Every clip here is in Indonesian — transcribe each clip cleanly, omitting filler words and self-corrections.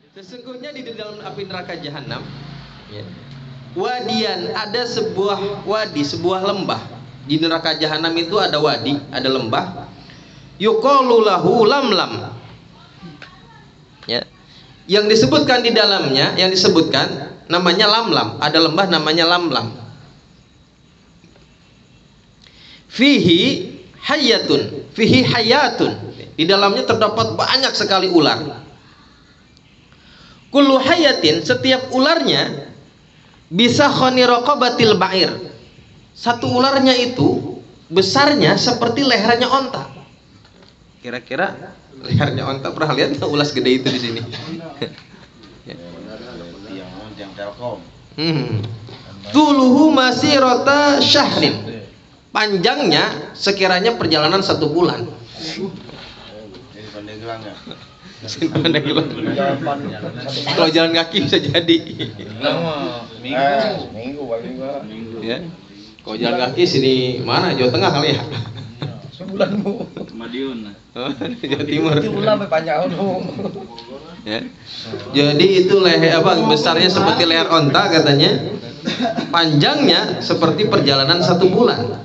Sesungguhnya di dalam api neraka jahanam, ya, wadian, ada sebuah wadi, sebuah lembah. Di neraka jahanam itu ada wadi, ada lembah. Yuqalu lahu lamlam. Ya. Yang disebutkan di dalamnya, yang disebutkan namanya lamlam. Ada lembah namanya lamlam. Fihi hayatun, fihi hayatun. Di dalamnya terdapat banyak sekali ular. Kullu hayatin, setiap ularnya bisa khani raqabatil ba'ir. Satu ularnya itu besarnya seperti lehernya onta. Kira-kira lehernya onta, pernah lihat nggak ulas gede itu di sini? Yang Telkom. Tuluhu masirata syahrin. Panjangnya sekiranya perjalanan 1 bulan. Jadi Pandeglang ya. Kalau jalan kaki bisa jadi. Minggu paling enggak. Ya. Kalau jalan kaki sini mana? Jawa Tengah kali ya? Sebulan Bu. Madiun. Jawa Timur. Itu ulah panjang Bu. Ya. Jadi itu leher apa? Besarnya seperti leher onta katanya. Panjangnya seperti perjalanan 1 bulan.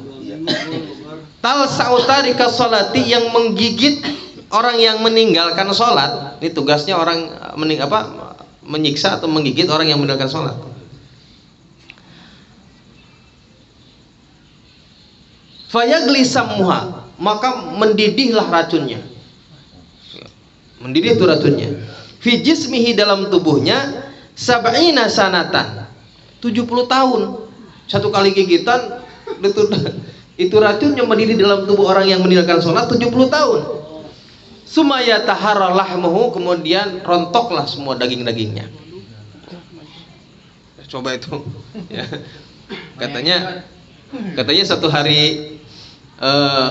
Tal sautarika sholati, yang menggigit orang yang meninggalkan sholat. Ini tugasnya orang menyiksa atau menggigit orang yang meninggalkan sholat. Fayagli sammuha, maka mendidihlah racunnya. Mendidih itu racunnya. Fi jismihi, dalam tubuhnya, sab'ina sanatan, 70 tahun. Satu kali gigitan itu racunnya mendidih dalam tubuh orang yang meninggalkan sholat 70 tahun. Sumaya tahara lahmuhu, kemudian rontoklah semua daging-dagingnya. Coba itu ya. Katanya satu hari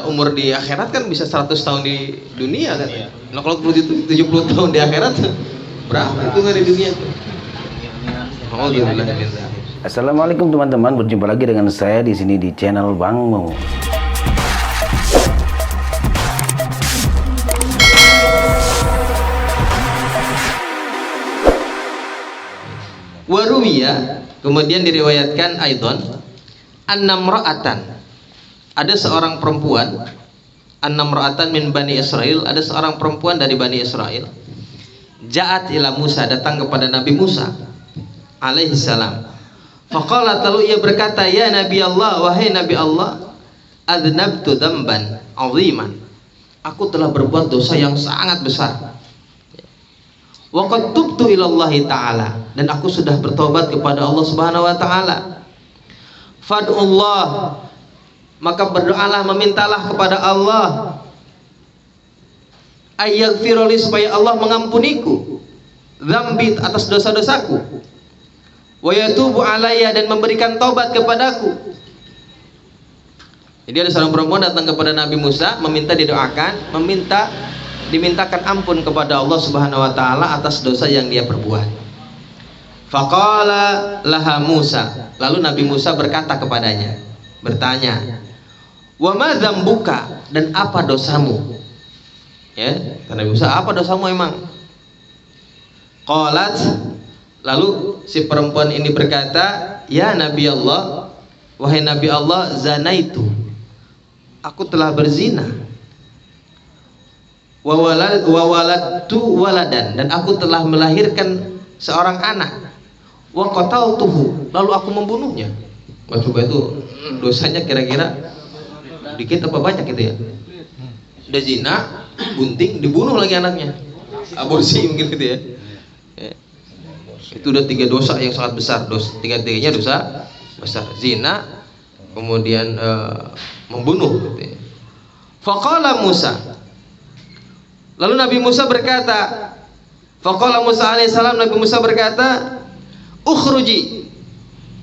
umur di akhirat kan bisa 100 tahun di dunia kan. Nah kalau 70 tahun di akhirat berapa itu di dunia tuh? Assalamualaikum teman-teman, berjumpa lagi dengan saya di sini di channel Bang Mo. Waruwiya, kemudian diriwayatkan aidon, annamra'atan, ada seorang perempuan, annamra'atan min Bani Israel, ada seorang perempuan dari Bani Israel, ja'at ila Musa, datang kepada Nabi Musa alaihi salam. Faqalat, lalu ia berkata, ya Nabi Allah, wahai Nabi Allah, adnabtu dzamban 'aziman, aku telah berbuat dosa yang sangat besar. Wa qad tubtu ilallahi ta'ala, dan aku sudah bertobat kepada Allah Subhanahu wa taala. Fad'ullah, maka berdoalah, memintalah kepada Allah, ayyaghfirli, supaya Allah mengampuniku dzambi, atas dosa-dosaku, wa yatubu alayya, dan memberikan taubat kepadaku. Jadi ada seorang perempuan datang kepada Nabi Musa, meminta didoakan, dimintakan ampun kepada Allah Subhanahu wa taala atas dosa yang dia perbuat. Faqala laha Musa, lalu Nabi Musa berkata kepadanya, bertanya, wa ma dzambuka, dan apa dosamu? Ya, Nabi Musa, apa dosamu emang? Qalat, lalu si perempuan ini berkata, ya Nabi Allah, wahai Nabi Allah, zanaitu, aku telah berzina. Wa waladtu waladan, dan aku telah melahirkan seorang anak. Wa qataltuhu, lalu aku membunuhnya. Coba itu dosanya kira-kira dikit apa banyak gitu ya? Udah zina, bunting, dibunuh lagi anaknya. Aborsi mungkin gitu ya. Itu udah 3 dosa yang sangat besar. Tiga-tiganya dosa besar. Zina, kemudian membunuh gitu ya. Faqala Musa, lalu Nabi Musa berkata, faqala Musa alaihissalam, Nabi Musa berkata, ukhruji,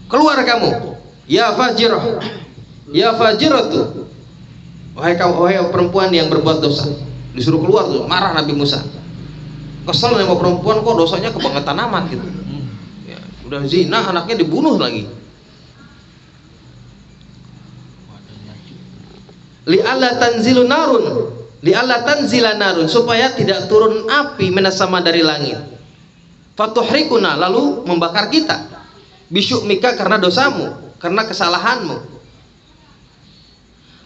keluar kamu, ya fajirah, ya fajiratu, wahai perempuan yang berbuat dosa. Disuruh keluar tuh, marah Nabi Musa, kesel sama perempuan, kok dosanya kebangetan amat gitu ya, udah zina, anaknya dibunuh lagi. Li'alla tanzilu narun, li'alla tanzila narun, supaya tidak turun api menasama dari langit. fatuhrikuna, lalu membakar kita, bisyu'mika, karena dosamu, karena kesalahanmu.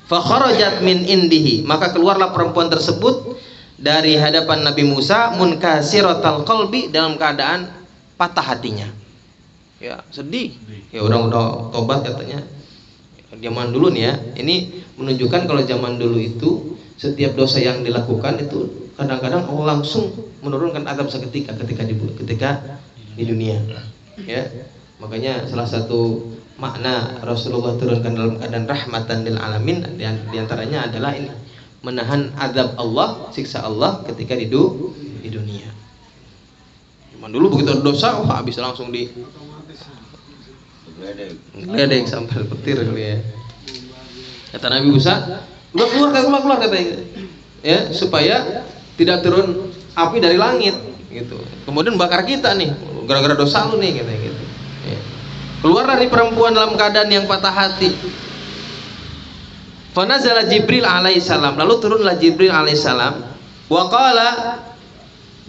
Fa kharajat min indihi, maka keluarlah perempuan tersebut dari hadapan Nabi Musa, munkasiratal qalbi, dalam keadaan patah hatinya. Ya, sedih. Ya orang udah tobat katanya. Zaman dulu nih ya, ini menunjukkan kalau zaman dulu itu setiap dosa yang dilakukan itu kadang-kadang Allah langsung menurunkan azab seketika ketika di dunia. Ya, makanya salah satu makna Rasulullah turunkan dalam keadaan rahmatan lil alamin diantaranya adalah ini, menahan azab Allah, siksa Allah ketika di dunia. Zaman dulu begitu ada dosa, habis langsung di geledek sampai petir kali ya. Kata Nabi Musa, udah keluar katanya, ya, supaya tidak turun api dari langit gitu. Kemudian bakar kita nih gara-gara dosa lu nih katanya gitu. Ya. Keluar dari perempuan dalam keadaan yang patah hati. Fanazala Jibril alaihissalam, lalu turunlah Jibril alaihissalam. Wa qala,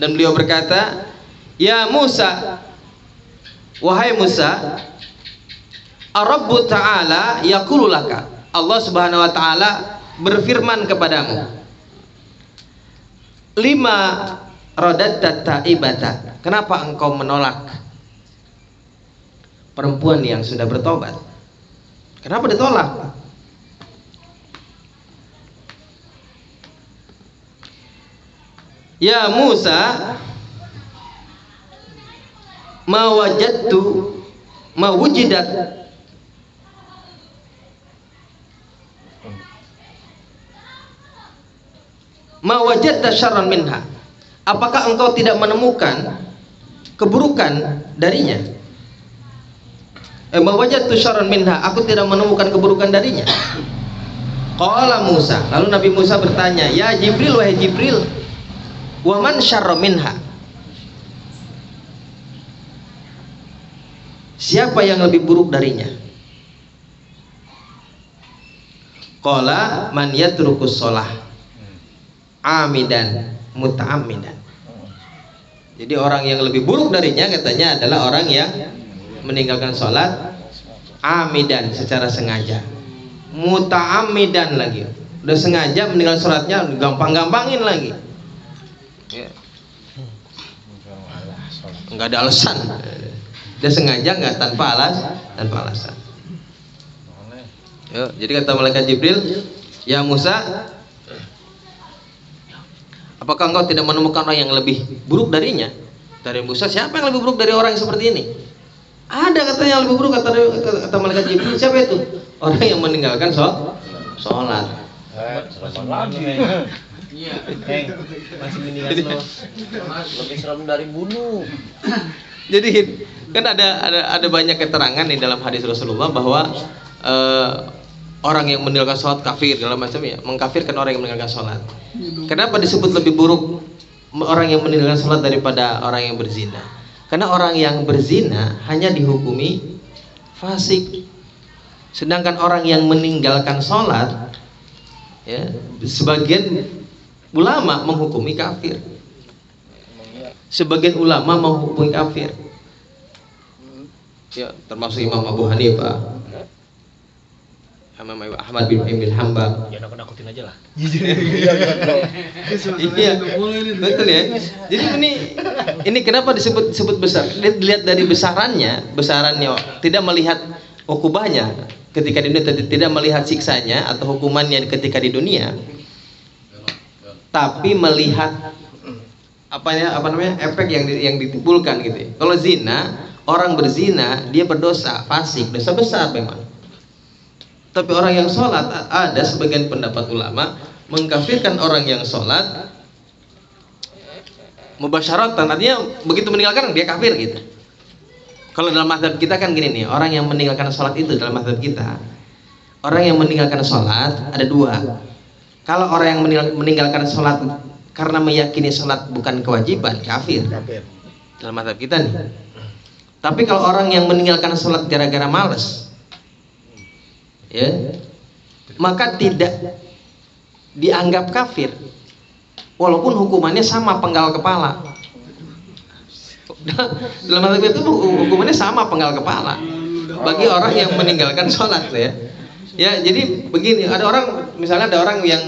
dan beliau berkata, ya Musa, wahai Musa, Ar-Rabbu ta'ala yaqulu laka, Allah subhanahu wa ta'ala berfirman kepadamu, lima radadta ta'ibata, kenapa engkau menolak perempuan yang sudah bertobat? Kenapa ditolak? Ya Musa, ma wajadtu ma wujidat ma wajadta syarran minha, apakah engkau tidak menemukan keburukan darinya? Ma wajadtu syarran minha, aku tidak menemukan keburukan darinya. Qala Musa, lalu Nabi Musa bertanya, ya Jibril, wahai Jibril, wa man syarra minha, siapa yang lebih buruk darinya? Qala man yatrukus shalah amidan muta'ammidan. Jadi orang yang lebih buruk darinya katanya adalah orang yang meninggalkan sholat amidan, secara sengaja, muta'ammidan lagi, udah sengaja meninggalkan sholatnya, gampang-gampangin lagi ya. Nggak ada alasan, udah sengaja, nggak tanpa alasan. Yo, jadi kata malaikat Jibril, ya Musa, apakah engkau tidak menemukan orang yang lebih buruk darinya? Dari Musa, siapa yang lebih buruk dari orang yang seperti ini? Ada katanya yang lebih buruk, kata malaikat Jibril. Siapa itu? Orang yang meninggalkan sholat. Iya, masih meninggalkan lebih serem dari bunuh. Jadi kan ada banyak keterangan di dalam hadis Rasulullah bahwa orang yang meninggalkan sholat kafir, dalam macam ya, mengkafirkan orang yang meninggalkan sholat. Kenapa disebut lebih buruk orang yang meninggalkan sholat daripada orang yang berzina? Karena orang yang berzina hanya dihukumi fasik, sedangkan orang yang meninggalkan sholat, ya, sebagian ulama menghukumi kafir. Sebagian ulama menghukumi kafir, ya, termasuk Imam Abu Hanifah, Imam Ahmad bin Hanbal. Ya nakut-nakutin aja lah. Iya, betul ya. Jadi ini kenapa disebut besar? Dilihat dari besarannya tidak melihat ukubahnya ketika di dunia, tidak melihat siksanya atau hukumannya ketika di dunia, tapi melihat efek yang ditimbulkan gitu ya. Kalau zina, orang berzina dia berdosa, fasik, dosa besar memang. Tapi orang yang sholat, ada sebagian pendapat ulama mengkafirkan orang yang sholat mubasyaratan, artinya begitu meninggalkan dia kafir gitu. Kalau dalam mazhab kita kan gini nih, orang yang meninggalkan sholat itu dalam mazhab kita, orang yang meninggalkan sholat ada dua. Kalau orang yang meninggalkan sholat karena meyakini sholat bukan kewajiban, kafir dalam mazhab kita nih. Tapi kalau orang yang meninggalkan sholat gara-gara malas, ya, maka tidak dianggap kafir walaupun hukumannya sama, penggal kepala. Dalam mazhab itu hukumannya sama, penggal kepala bagi orang yang meninggalkan sholat ya. Ya, jadi begini, ada orang, misalnya ada orang yang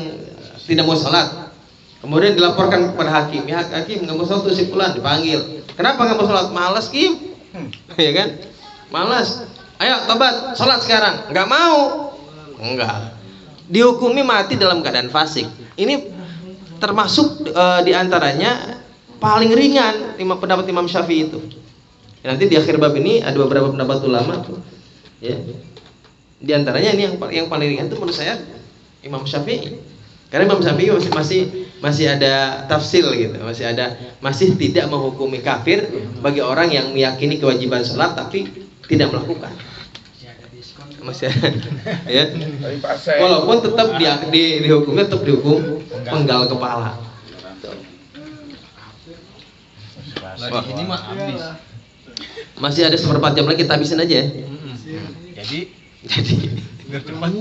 tidak mau sholat, kemudian dilaporkan kepada hakim, ya hakim nggak mau sholat tuh si fulan, dipanggil. Kenapa nggak mau sholat? Malas Kim, ya kan? Malas. Ayo tobat, sholat sekarang. Nggak mau. Enggak. Dihukumi mati dalam keadaan fasik. Ini termasuk diantaranya paling ringan pendapat Imam Syafi'i itu. Ya, nanti di akhir bab ini ada beberapa pendapat ulama tuh. Ya. Di antaranya ini yang paling ringan itu menurut saya Imam Syafi'i. Karena Imam Syafi'i masih ada tafsil gitu, masih tidak menghukumi kafir bagi orang yang meyakini kewajiban sholat tapi tidak melakukan. Masih ada, ya. Walaupun tetap dihukumnya tetap dihukum penggal kepala. Ini mah habis. Masih ada seperempat jam lagi, kita habisin aja ya. Jadi Jadi biar cepat.